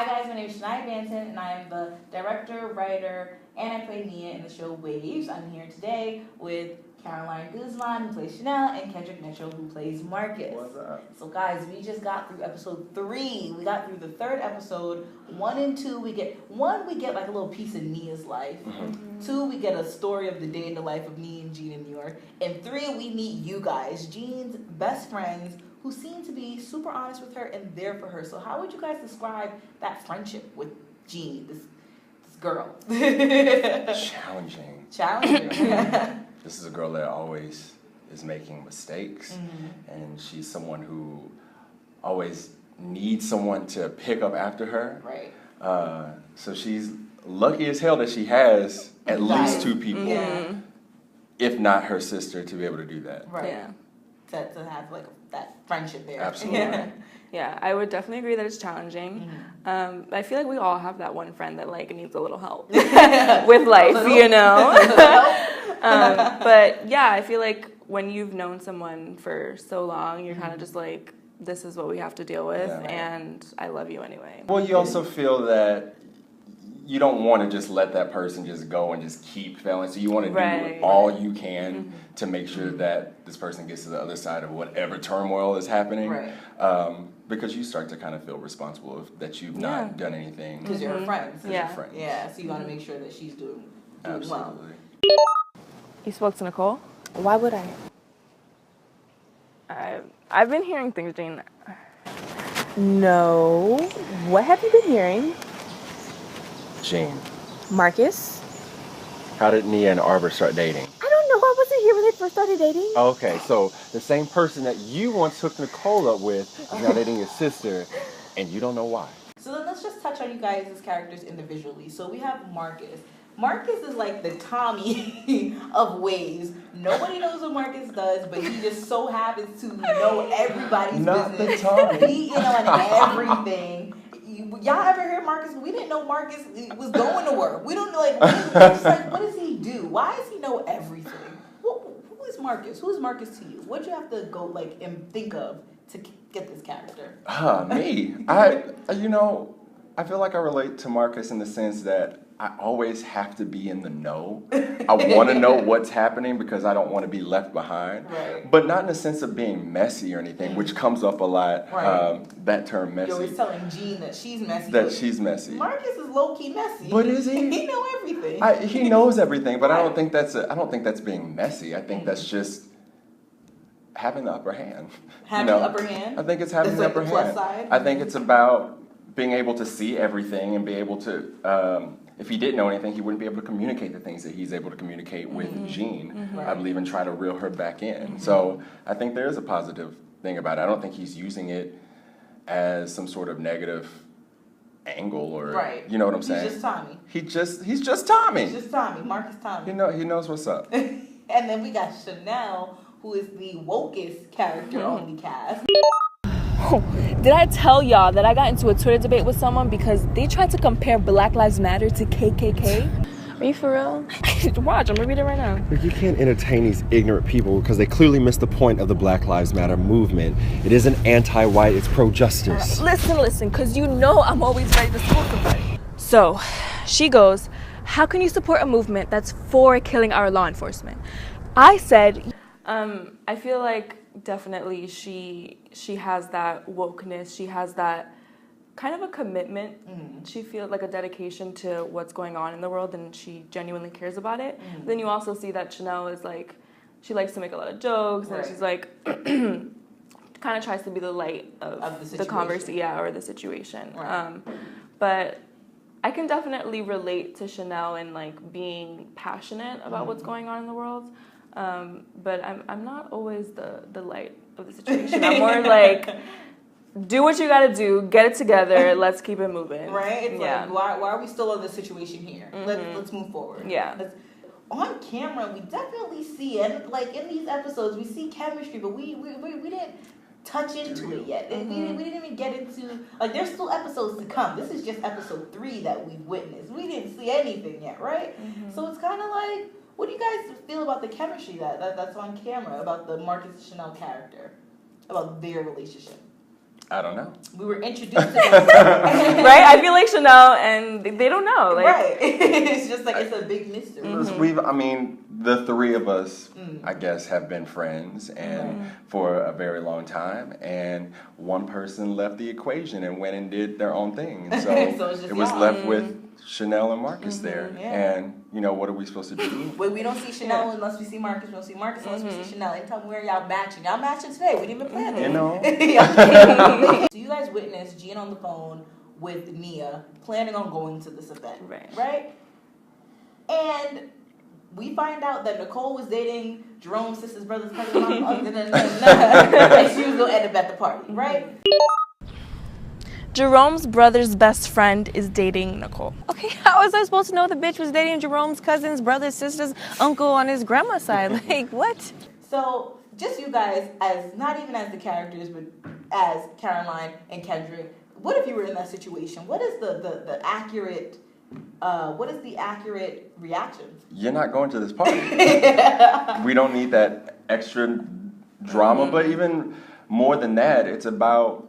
Hi guys, my name is Shania Banton, and I am the director, writer, and I play Nia in the show Waves. I'm here today with Caroline Guzman, who plays Chanel, and Kendrick Mitchell, who plays Marcus. What's up? So guys, we just got through episode 3. We got through the 3rd episode. 1 and 2, we get like a little piece of Nia's life. 2, we get a story of the day in the life of Nia and Jean in New York. And 3, we meet you guys, Jean's best friends, who seem to be super honest with her and there for her. So how would you guys describe that friendship with Jean, this girl? Challenging. This is a girl that always is making mistakes, and she's someone who always needs someone to pick up after her. Right. So she's lucky as hell that she has at least 2 people, if not her sister, to be able to do that. Right. Yeah. To have like that friendship there. Absolutely. Yeah, I would definitely agree that it's challenging. I feel like we all have that one friend that like needs a little help with life, you know? But yeah, I feel like when you've known someone for so long, you're kind of just like, this is what we have to deal with, and I love you anyway. Well, you also feel that you don't want to just let that person just go and just keep failing. So you want to do all you can to make sure that this person gets to the other side of whatever turmoil is happening. Right. Because you start to kind of feel responsible that you've not done anything. Because you're her friends. You're friends. Yeah, so you want to make sure that she's doing well. Absolutely. You spoke to Nicole? Why would I? I've been hearing things, Jane. No. What have you been hearing? Jean, Marcus? how did Nia and Arbor start dating? I don't know. I wasn't here when they first started dating. Okay, so the same person that you once hooked Nicole up with is now dating your sister, and you don't know why. So then let's just touch on you guys' characters individually. So we have Marcus. Marcus is like the Tommy of Waves. Nobody knows what Marcus does, but he just so happens to know everybody's Not business. the Tommy. He and everything. Y'all ever heard Marcus? We didn't know Marcus was going to work. We don't know, like, what does he do? Why does he know everything? Who is Marcus? Who is Marcus to you? What'd you have to go, like, and think of to get this character? Me? I feel like I relate to Marcus in the sense that I always have to be in the know. I want to know what's happening because I don't want to be left behind. Right. But not in the sense of being messy or anything, which comes up a lot, that term messy. You're always telling Jean that she's messy. She's messy. Marcus is low-key messy. But is he? He knows everything. He knows everything, but I don't think that's being messy. I think that's just having the upper hand. Having the upper hand? I think it's having the upper hand. Plus side? I think it's about being able to see everything and be able to, if he didn't know anything, he wouldn't be able to communicate the things that he's able to communicate with Jean, I believe, and try to reel her back in. So I think there is a positive thing about it. I don't think he's using it as some sort of negative angle or, you know what I'm saying? He's just Tommy. He's just Tommy. He's just Tommy. Marcus Tommy. He knows what's up. And then we got Chanel, who is the wokest character on the cast. Did I tell y'all that I got into a Twitter debate with someone because they tried to compare Black Lives Matter to KKK? Are you for real? Watch, I'm gonna read it right now. You can't entertain these ignorant people because they clearly missed the point of the Black Lives Matter movement. It isn't anti-white, it's pro-justice. Listen, because you know I'm always ready to support somebody. So, she goes, how can you support a movement that's for killing our law enforcement? I said, I feel like definitely she has that wokeness, she has that kind of a commitment. She feels like a dedication to what's going on in the world, and she genuinely cares about it. Then you also see that Chanel is like, she likes to make a lot of jokes, and she's like, kind of tries to be the light of the conversation, or the situation. But I can definitely relate to Chanel in like being passionate about what's going on in the world. But I'm not always the light of the situation. I'm more like, do what you gotta do, get it together, let's keep it moving. Right? It's like, why are we still in this situation here? Let's move forward. On camera, we definitely see, and like in these episodes, we see chemistry, but we didn't touch into it yet. We didn't even get into, like, there's still episodes to come. This is just episode 3 that we've witnessed. We didn't see anything yet, right? So it's kind of like, what do you guys feel about the chemistry that's on camera, about the Marcus and Chanel character, about their relationship? I don't know. We were introduced to this. Right? I feel like Chanel and they don't know. Like, right. It's just like it's a big mystery. The three of us, I guess, have been friends and for a very long time. And one person left the equation and went and did their own thing. And so, it was left with Chanel and Marcus there. Yeah. And, what are we supposed to do? Wait, we don't see Chanel unless we see Marcus. We don't see Marcus unless we see Chanel. Anytime where y'all matching. Y'all matching today. We didn't even plan it. So you guys witnessed Jean on the phone with Nia planning on going to this event. Right? And we find out that Nicole was dating Jerome's sister's brother's cousin. And she was going to end up at the party. Right? Jerome's brother's best friend is dating Nicole. Okay, how was I supposed to know the bitch was dating Jerome's cousin's brother, sister's uncle on his grandma's side? Like, what? So, just you guys, as not even as the characters, but as Caroline and Kendrick, what if you were in that situation? What is the accurate reaction? You're not going to this party. We don't need that extra drama, but even more than that, it's about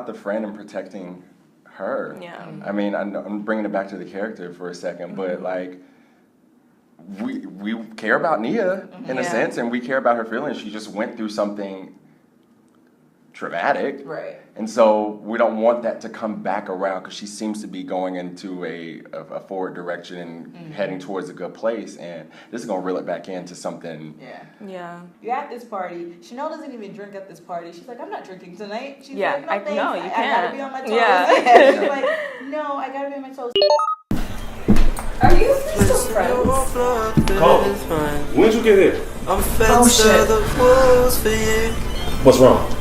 the friend and protecting her. Yeah. I mean, I'm bringing it back to the character for a second, but like, we care about Nia in a sense, and we care about her feelings. She just went through something traumatic, right? And so we don't want that to come back around because she seems to be going into a forward direction and heading towards a good place, and this is gonna reel it back into something. Yeah. You're at this party. Chanel doesn't even drink at this party. She's like, I'm not drinking tonight. She's Yeah, like, no, you I can't. gotta be on my toes. Yeah. She's like, no, I gotta be on my toes. Are you still friends? Cole, when did you get here? Oh shit. What's wrong?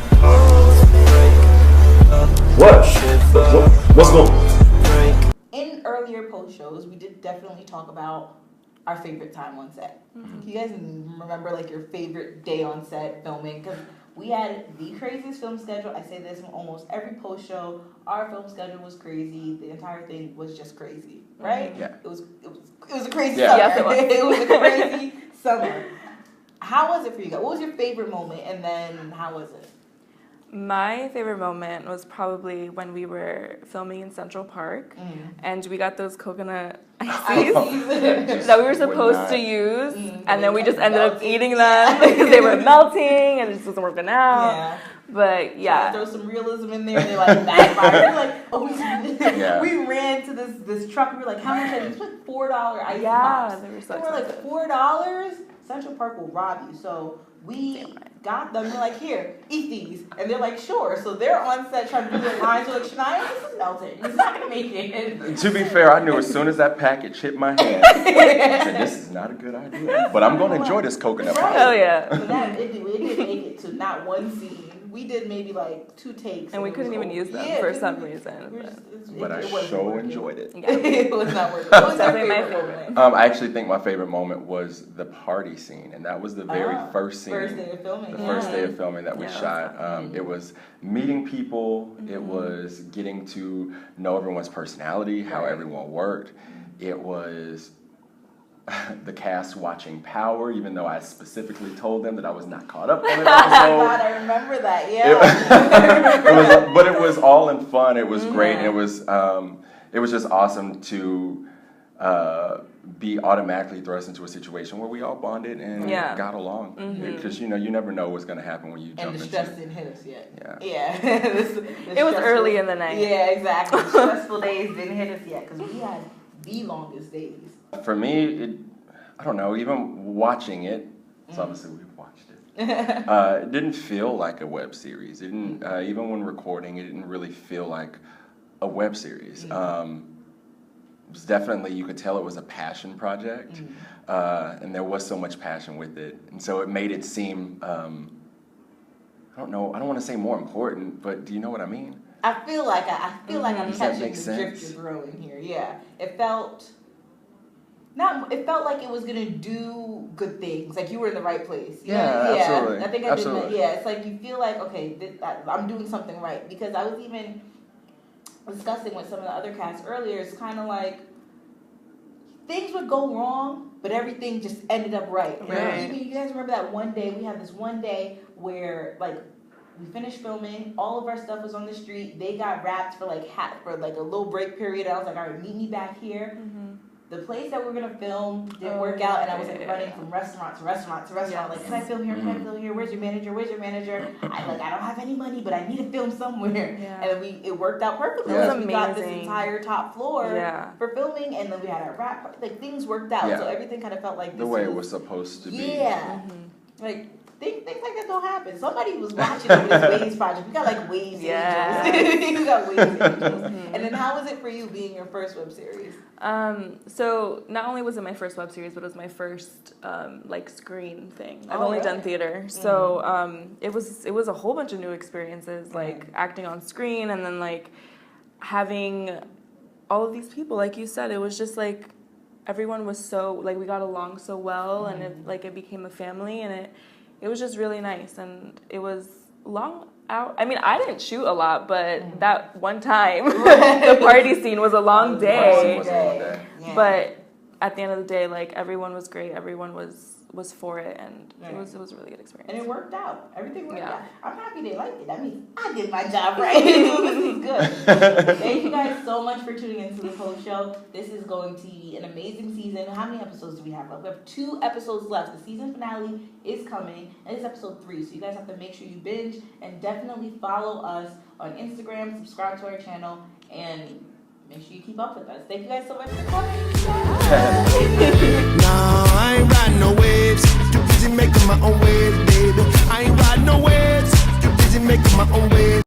What's going on? In earlier post shows, we did definitely talk about our favorite time on set. You guys remember like your favorite day on set filming? Because we had the craziest film schedule. I say this in almost every post show. Our film schedule was crazy. The entire thing was just crazy, right? Yeah. It was a crazy Yeah. summer. Yes, it was. It was a crazy summer. How was it for you guys? What was your favorite moment, and then how was it? My favorite moment was probably when we were filming in Central Park and we got those coconut ices that we were supposed to use and then we just ended up eating them because they were melting and it just wasn't working out. Yeah. But yeah. Throw some realism in there and they're like backfired. We're like, Yeah. we ran to this truck. We were like, how much are these? Like $4 ice Yeah, pops. they were so And we're like, $4? Central Park will rob you. So we got them. We're like, here, eat these. And they're like, sure. So they're on set trying to do their lines. We're like, Shania, this is melting. He's not going to make it. To be fair, I knew as soon as that package hit my hand, I said, this is not a good idea. But I'm going to enjoy this coconut pie. Hell yeah. So that, it didn't make it to not one scene. We did maybe like 2 takes. And we couldn't even use them for some reason. But I so enjoyed it. Yeah. It was not working. What was your Definitely my favorite favorite. moment? I actually think my favorite moment was the party scene, and that was the very first scene. First day of filming. The first day of filming that we Yeah, shot. It was meeting people. It was getting to know everyone's personality, how everyone worked. It was the cast watching Power, even though I specifically told them that I was not caught up on an Oh episode. my God, I remember that. Yeah. But it was all in fun. It was great. And it was just awesome to be automatically thrust into a situation where we all bonded and got along. Because you never know what's going to happen when you jump And the into stress it. didn't hit us yet. Yeah. It was early in the night. Yeah, exactly. Stressful days didn't hit us yet because we had the longest days. For me, I don't know, even watching it, so obviously we've watched it, it didn't feel like a web series. It didn't, even when recording, it didn't really feel like a web series. It was definitely, you could tell it was a passion project, and there was so much passion with it. And so it made it seem, I don't want to say more important, but do you know what I mean? I feel like I'm Does that catching make the sense? drift you're throwing here. Yeah, it felt like it was gonna do good things. Like you were in the right place. You know? Absolutely. I think I Absolutely. did that. Yeah, it's like you feel like okay, I'm doing something right because I was even discussing with some of the other cast earlier. It's kind of like things would go wrong, but everything just ended up right. Right. You guys remember that one day? We had this one day where like We finished filming. All of our stuff was on the street. They got wrapped for like a little break period. I was like, all right, meet me back here. The place that we were gonna film didn't work out, and I was like running from restaurant to restaurant to restaurant. Like, can I film here? Can I film here? Where's your manager? Where's your manager? I don't have any money, but I need to film somewhere. And then it worked out perfectly. It was We got this amazing. entire top floor for filming, and then we had our wrap. Like things worked out, so everything kind of felt like the way it was supposed to be. Yeah, like. Things like that don't happen. Somebody was watching over this Waves project. We got like Waves Angels. We got Waves Angels. And then how was it for you being your first web series? So not only was it my first web series, but it was my first like screen thing. I've only done theater, so it was a whole bunch of new experiences, like acting on screen, and then like having all of these people. Like you said, it was just like everyone was so like we got along so well, and it became a family, and it was just really nice, and it was long out. I mean, I didn't shoot a lot, but that one time, the party scene was a long day. But at the end of the day, like everyone was great. Everyone was for it, and it was a really good experience. And it worked out. Everything worked out. I'm happy they liked it. That means I did my job right. This is good. Thank you guys so much for tuning into this whole show. This is going to be an amazing season. How many episodes do we have left? We have 2 episodes left. The season finale is coming, and it's episode 3. So you guys have to make sure you binge, and definitely follow us on Instagram, subscribe to our channel, and make sure you keep up with us. Thank you guys so much for coming. Nah, I ain't riding no waves. Too busy making my own waves, baby. I ain't riding no waves. Too busy making my own waves.